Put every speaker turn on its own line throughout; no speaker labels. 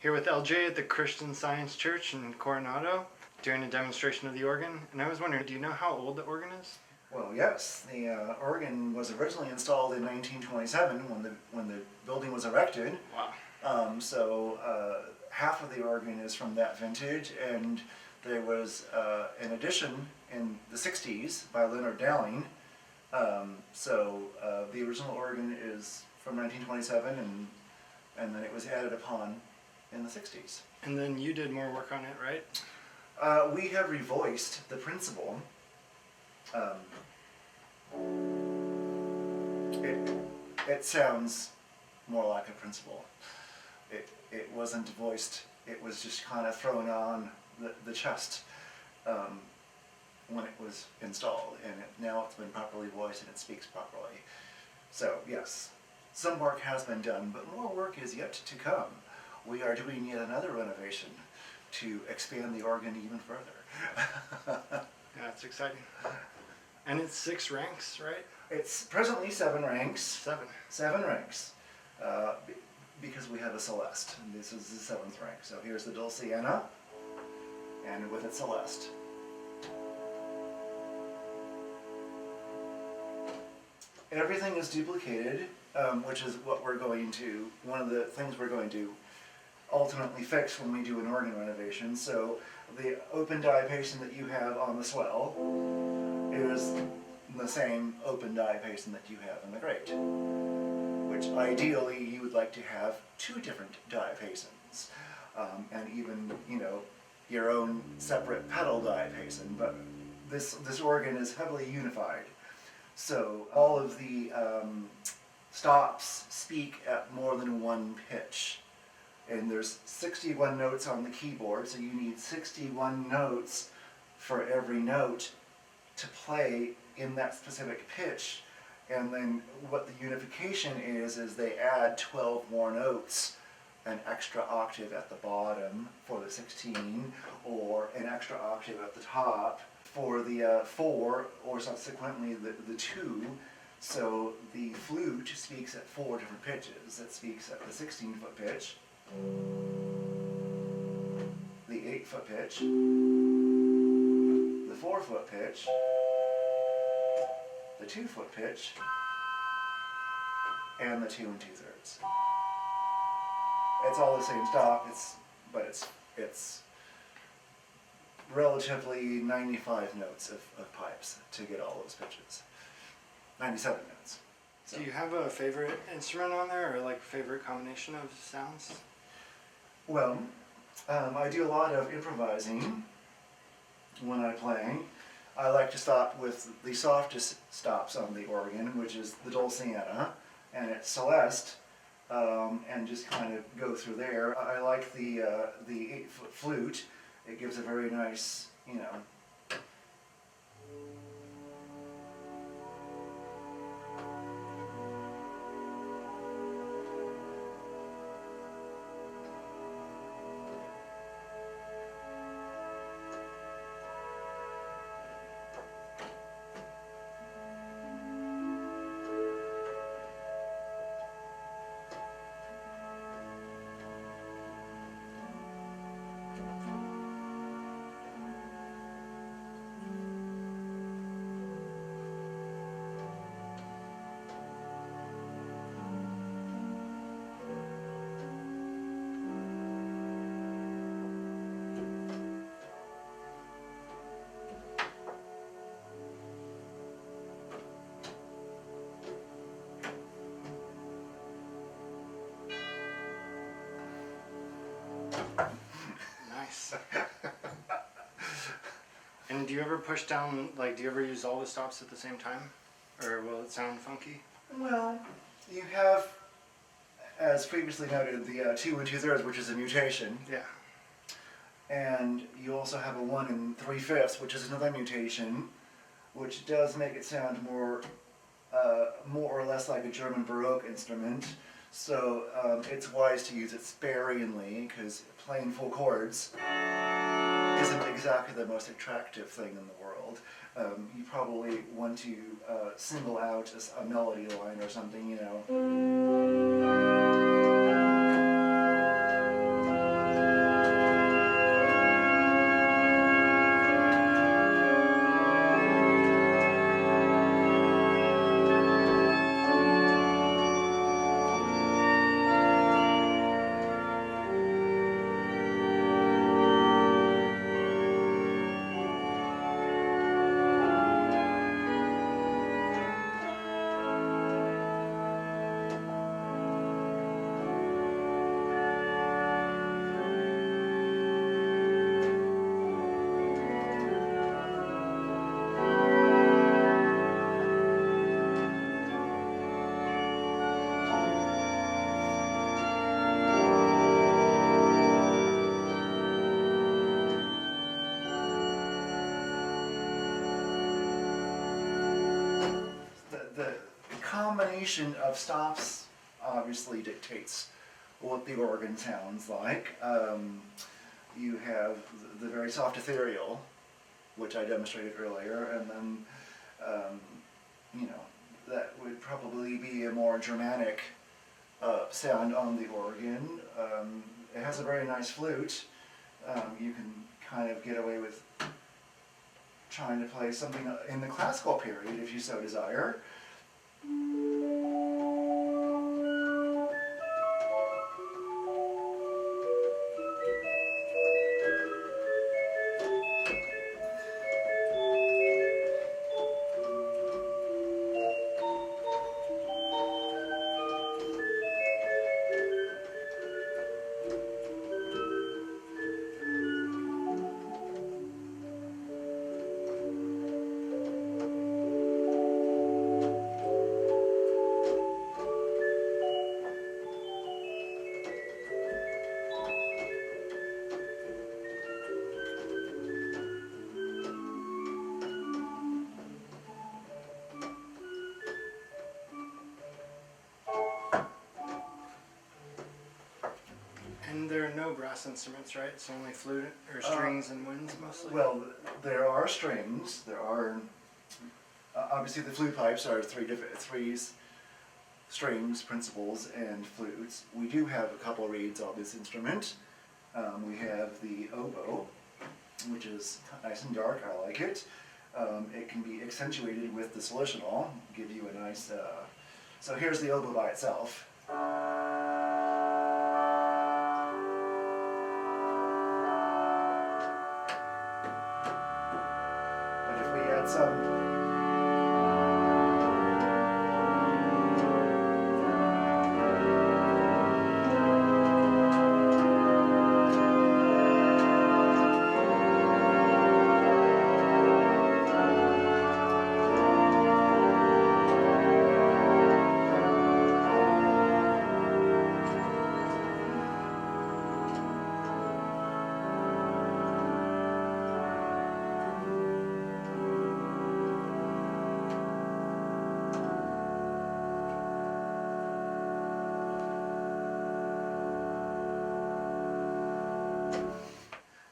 here with LJ at the Christian Science Church in Coronado doing a demonstration of the organ. And I was wondering, do you know how old the organ is?
Well, yes. The organ was originally installed in 1927 when the building was erected.
Wow.
So half of the organ is from that vintage, and there was an addition in the 60s by Leonard Dowling. So the original organ is from 1927, and then it was added upon in the 60s.
And then you did more work on it, right?
We have revoiced the principle. It sounds more like a principle. It wasn't voiced, it was just kind of thrown on the chest when it was installed, and now it's been properly voiced and it speaks properly. So yes, some work has been done, but more work is yet to come. We are doing yet another renovation to expand the organ even further.
Yeah, it's exciting. And it's 6 ranks, right?
It's presently 7 ranks.
7.
7 ranks, because we have a Celeste, and this is the 7th rank. So here's the Dulciana, and with it Celeste. Everything is duplicated, which is what we're going to, one of the things we're going to ultimately fix when we do an organ renovation. So the open diapason that you have on the Swell is the same open diapason that you have in the Great, which ideally you would like to have 2 different diapasons, and even, you know, your own separate pedal diapason, but this organ is heavily unified. So all of the stops speak at more than 1 pitch. And there's 61 notes on the keyboard, so you need 61 notes for every note to play in that specific pitch. And then what the unification is they add 12 more notes, an extra octave at the bottom for the 16, or an extra octave at the top for the 4, or subsequently the 2. So the flute speaks at 4 different pitches. It speaks at the 16-foot pitch, the 8-foot pitch, the 4-foot pitch, the 2-foot pitch, and the 2 2/3. It's all the same stop, but it's relatively 95 notes of pipes to get all those pitches. 97 notes. So.
Do you have a favorite instrument on there, or like favorite combination of sounds?
Well, I do a lot of improvising when I play. I like to stop with the softest stops on the organ, which is the Dulciana, and it's Celeste, and just kind of go through there. I like the 8-foot flute. It gives a very nice, you know,
Nice. And do you ever push down, like, do you ever use all the stops at the same time? Or will it sound funky?
Well, you have, as previously noted, the 2 2/3, which is a mutation.
Yeah.
And you also have a 1 3/5, which is another mutation, which does make it sound more or less like a German Baroque instrument. So it's wise to use it sparingly, because playing full chords isn't exactly the most attractive thing in the world. You probably want to single out a melody line or something, you know. combination of stops obviously dictates what the organ sounds like. You have the very soft ethereal, which I demonstrated earlier, and then, you know, that would probably be a more dramatic sound on the organ. It has a very nice flute. You can kind of get away with trying to play something in the classical period if you so desire.
And there are no brass instruments, right? It's only flute or strings and winds mostly?
Well, there are strings. There are, obviously the flute pipes are three strings, principals, and flutes. We do have a couple reeds on this instrument. We have the oboe, which is nice and dark. I like it. It can be accentuated with the solitional, give you a nice, so here's the oboe by itself. But if we add some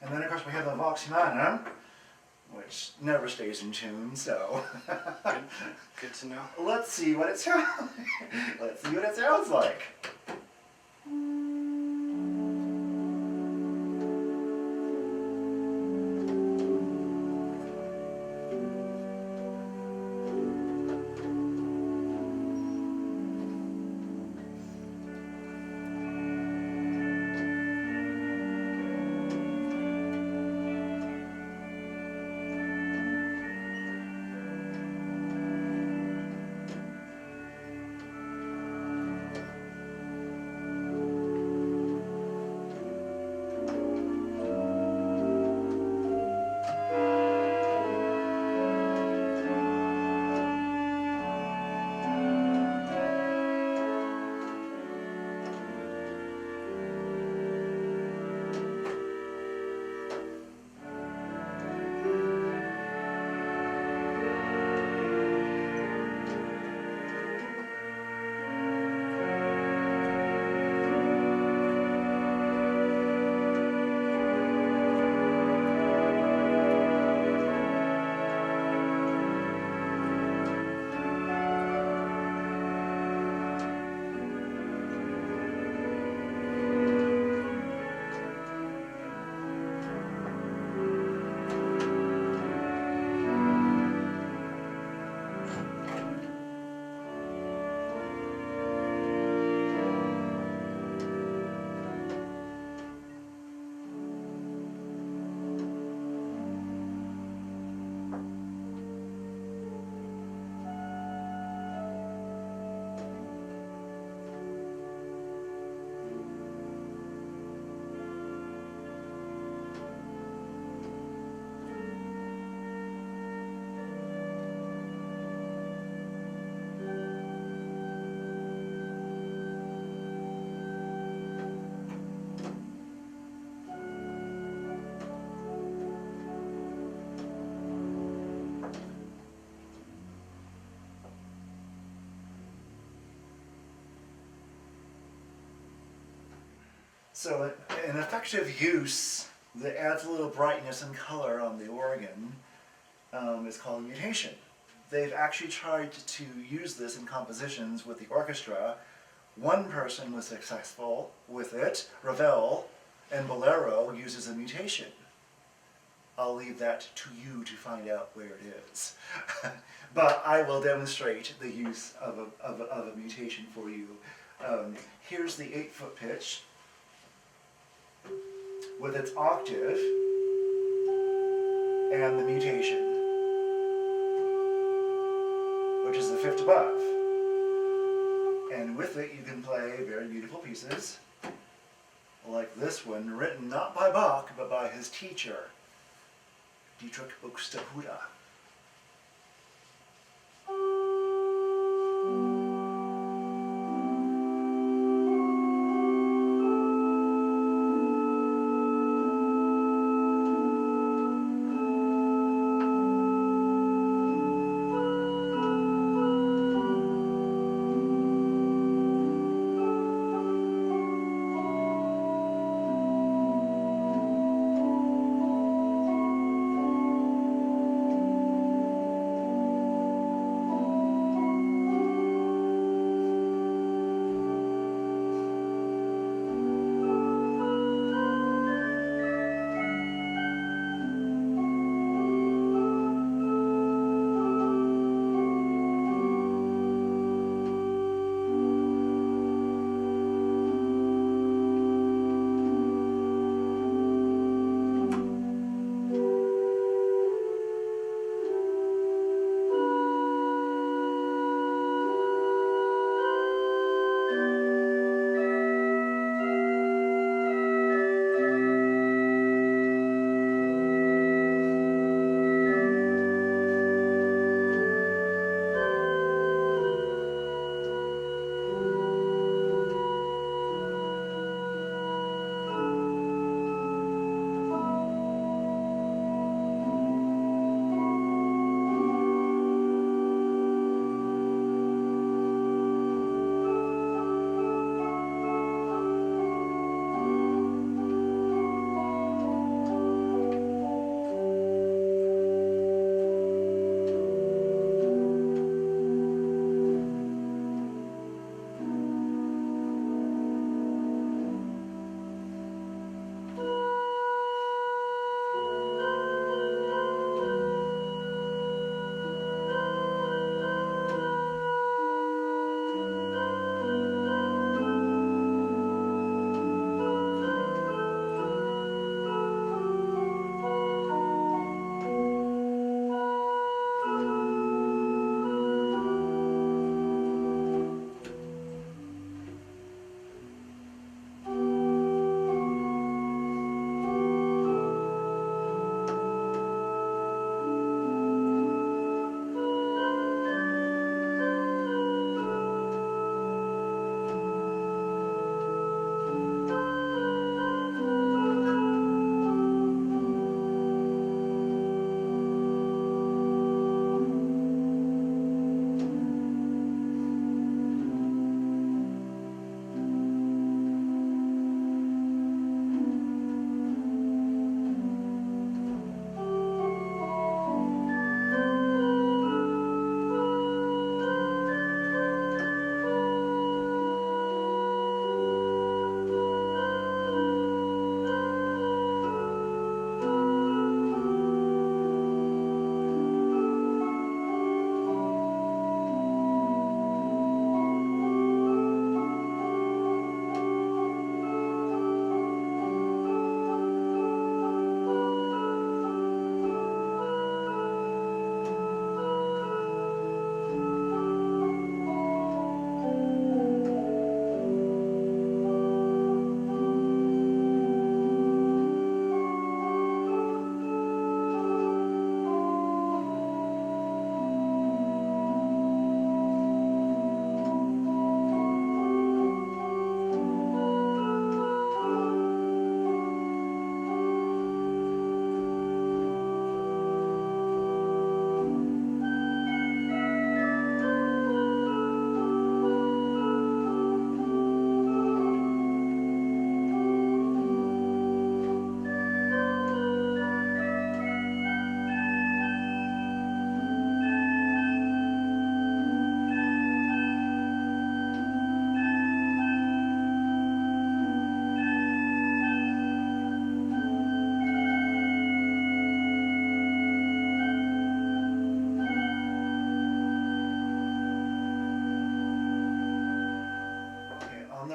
And then of course we have the vox humana, which never stays in tune, so
Good to know.
let's see what it sounds let's see what it sounds like. So an effective use that adds a little brightness and color on the organ is called a mutation. They've actually tried to use this in compositions with the orchestra. One person was successful with it. Ravel and Bolero uses a mutation. I'll leave that to you to find out where it is. But I will demonstrate the use of a mutation for you. Here's the 8-foot pitch with its octave and the mutation, which is the 5th above. And with it you can play very beautiful pieces, like this one, written not by Bach, but by his teacher, Dietrich Buxtehude.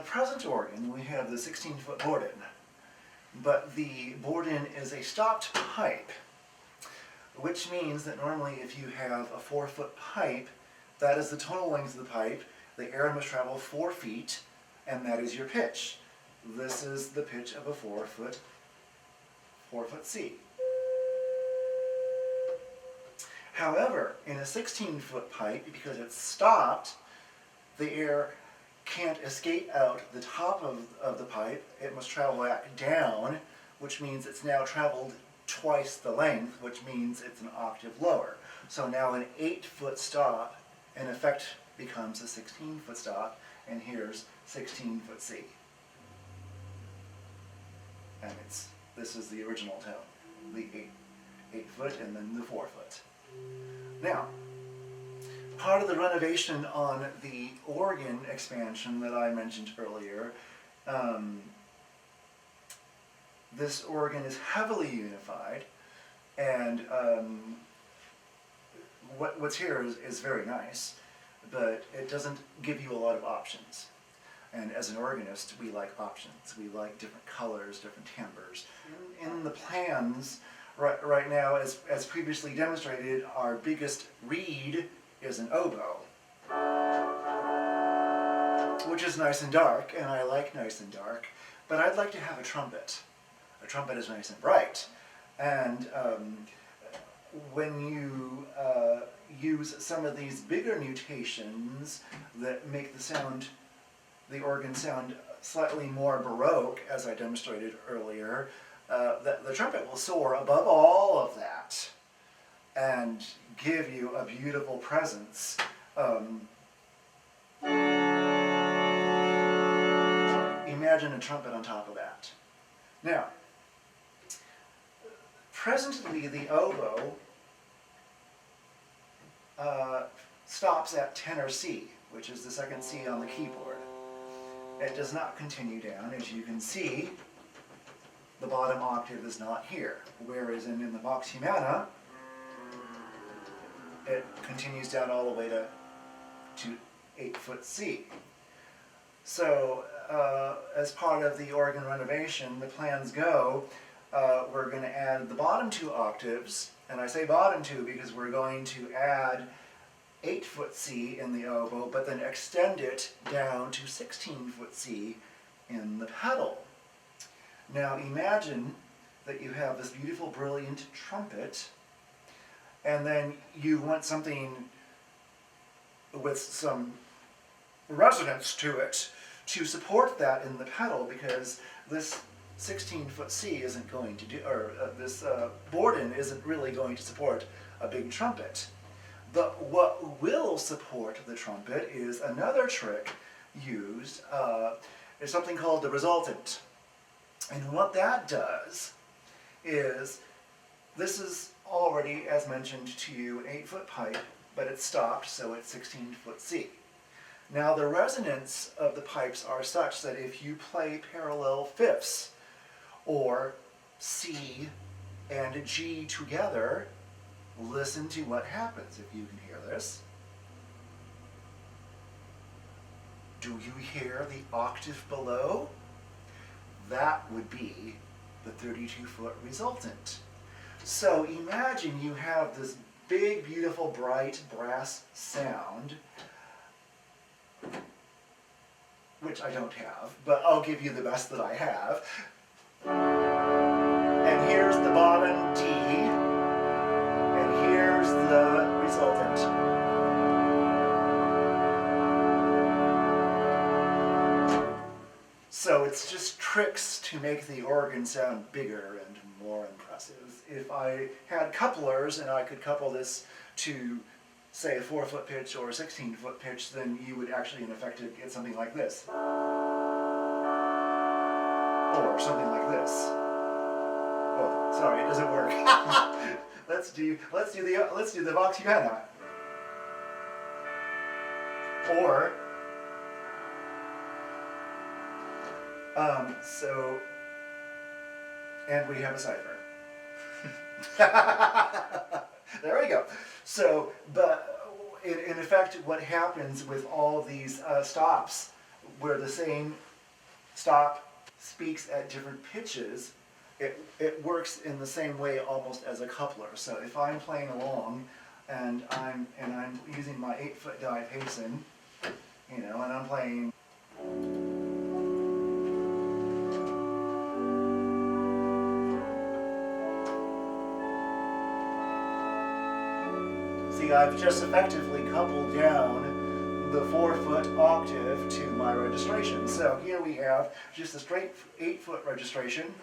present organ, we have the 16-foot board-in, but the board-in is a stopped pipe, which means that normally if you have a 4-foot pipe, that is the total length of the pipe. The air must travel 4 feet, and that is your pitch. This is the pitch of a 4-foot C. However, in a 16-foot pipe, because it's stopped, the air can't escape out the top of the pipe. It must travel back down, which means it's now traveled twice the length, which means it's an octave lower. So now an 8-foot stop, in effect, becomes a 16-foot stop, and here's 16-foot C. And this is the original tone, the 8-foot and then the 4-foot. Now, part of the renovation on the organ expansion that I mentioned earlier, this organ is heavily unified, and what's here is very nice, but it doesn't give you a lot of options. And as an organist, we like options. We like different colors, different timbres. In the plans, right now, as previously demonstrated, our biggest reed is an oboe, which is nice and dark, and I like nice and dark, but I'd like to have a trumpet. A trumpet is nice and bright, and when you use some of these bigger mutations that make the organ sound slightly more baroque, as I demonstrated earlier, the trumpet will soar above all of that and give you a beautiful presence. Imagine a trumpet on top of that. Now, presently the oboe stops at tenor C, which is the second C on the keyboard. It does not continue down. As you can see, the bottom octave is not here, whereas in the Vox Humana, it continues down all the way to 8-foot C. So, as part of the organ renovation, the plans go, we're going to add the bottom 2 octaves, and I say bottom 2 because we're going to add 8-foot C in the oboe, but then extend it down to 16-foot C in the pedal. Now imagine that you have this beautiful, brilliant trumpet, and then you want something with some resonance to it to support that in the pedal, because this 16-foot C isn't going to do, or this board-in isn't really going to support a big trumpet. But what will support the trumpet is another trick used. It's something called the resultant. And what that does is, this is already, as mentioned to you, an 8-foot pipe, but it's stopped, so it's 16-foot C. Now the resonance of the pipes are such that if you play parallel fifths, or C and G together, listen to what happens if you can hear this. Do you hear the octave below? That would be the 32-foot resultant. So imagine you have this big, beautiful, bright brass sound, which I don't have, but I'll give you the best that I have. And here's the bottom D, and here's the resultant. So it's just tricks to make the organ sound bigger and more impressive. If I had couplers and I could couple this to, say, a 4-foot pitch or a 16-foot pitch, then you would actually, in effect, get something like this. Or something like this. Oh, sorry, it doesn't work. let's do the Vox Humana. Or and we have a cipher. There we go. So, but in effect, what happens with all these stops, where the same stop, speaks at different pitches, it works in the same way almost as a coupler. So if I'm playing along and I'm using my 8-foot diapason, you know, and I'm playing. See, I've just effectively coupled down the 4-foot octave to my registration. So here we have just a straight 8-foot registration.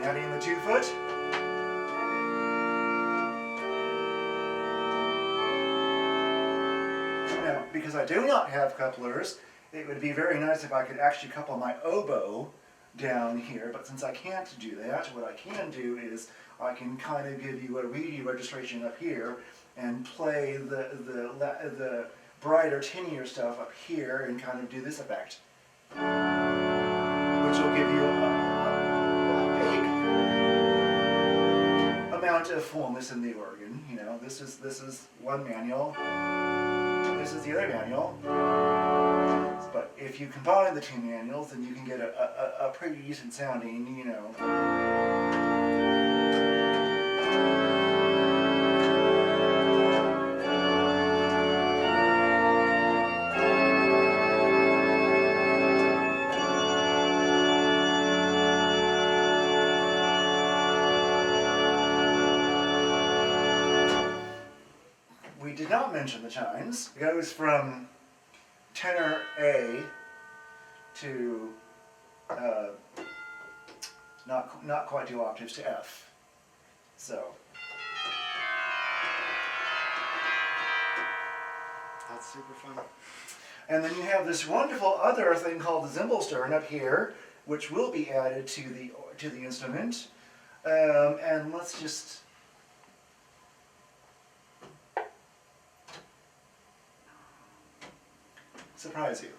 Adding the 2-foot. Now, because I do not have couplers, it would be very nice if I could actually couple my oboe down here, but since I can't do that, what I can do is I can kind of give you a reedy registration up here and play the brighter, tinier stuff up here and kind of do this effect, which will give you a amount of fullness in the organ. You know, this is one manual. This is the other manual. But if you combine the two manuals, then you can get a pretty decent sounding, you know. We did not mention the chimes. It goes from tenor A to not quite 2 octaves to F. So
That's super fun.
and then you have this wonderful other thing called the Zimbelstern up here, which will be added to the instrument. And let's just. Surprise you.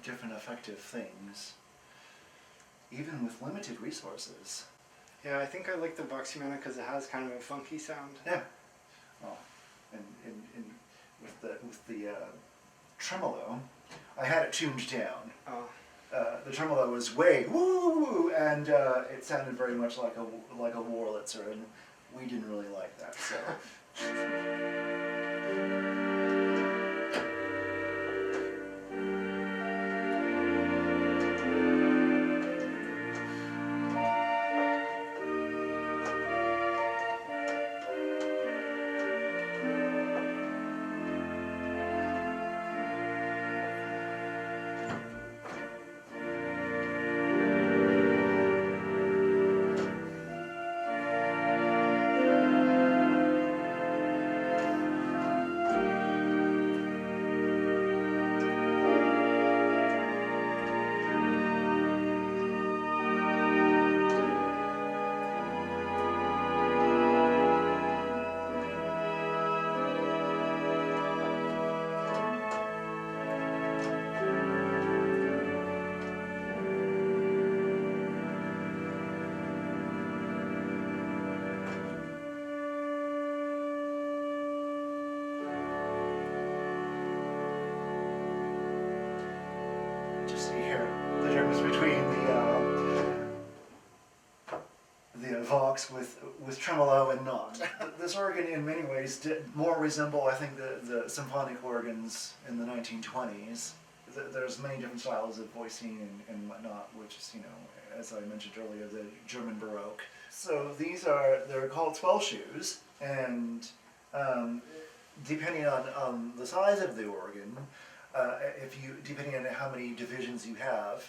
Different effective things, even with limited resources.
Yeah, I think I like the Buxtehude because it has kind of a funky sound.
Yeah. Well, and with the tremolo, I had it tuned down.
Oh.
The tremolo was way woo, and it sounded very much like a Wurlitzer, and we didn't really like that. So. Vox with tremolo and not. This organ in many ways did more resemble, I think, the symphonic organs in the 1920s. There's many different styles of voicing and whatnot, which is, as I mentioned earlier, the German Baroque. So they're called Swell Shoes, and depending on the size of the organ, depending on how many divisions you have,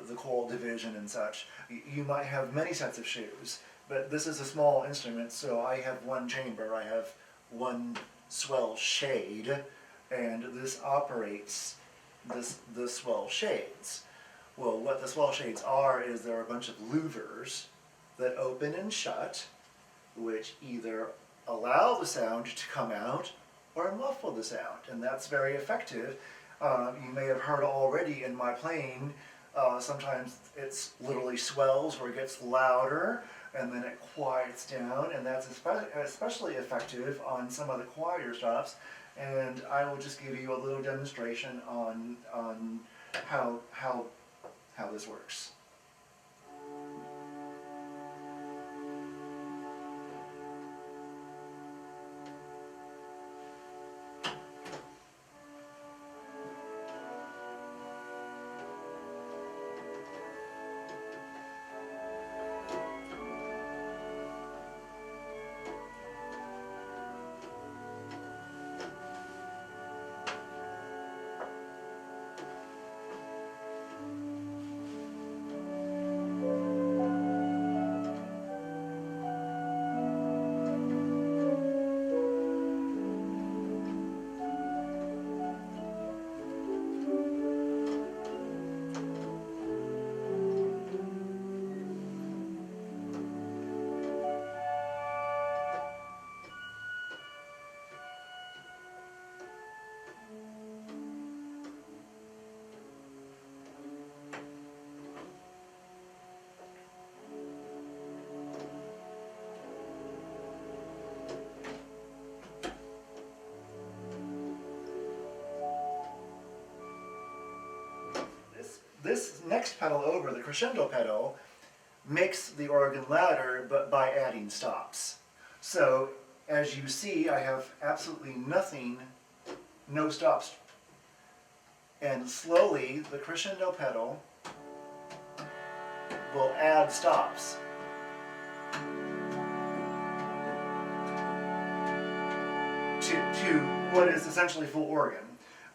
the choral division and such, you might have many sets of shoes, but this is a small instrument, so I have one chamber, I have one swell shade, and this operates the swell shades. Well, what the swell shades are is there are a bunch of louvers that open and shut, which either allow the sound to come out or muffle the sound, and that's very effective. You may have heard already in my playing, sometimes it's literally swells where it gets louder and then it quiets down, and that's especially effective on some of the quieter stops. And I will just give you a little demonstration on how this works. This next pedal over, the crescendo pedal, makes the organ louder, but by adding stops. So, as you see, I have absolutely nothing, no stops. And slowly, the crescendo pedal will add stops. To what is essentially full organ,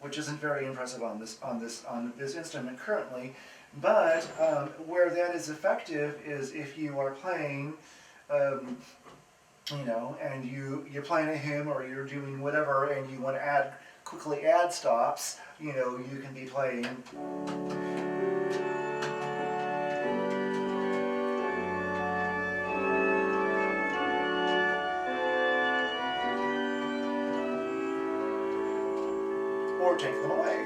which isn't very impressive on this instrument currently, but where that is effective is if you are playing, and you're playing a hymn or you're doing whatever, and you want to quickly add stops. You can be playing. Or take them away.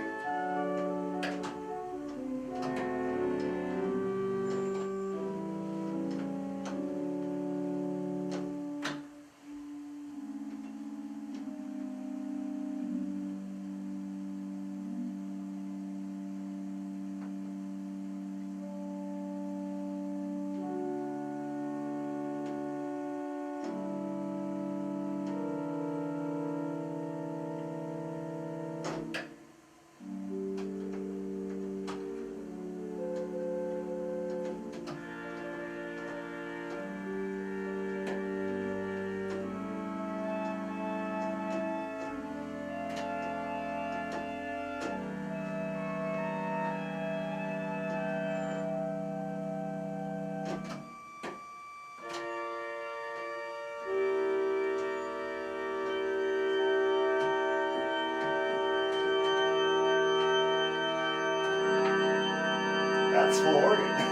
That's full organ.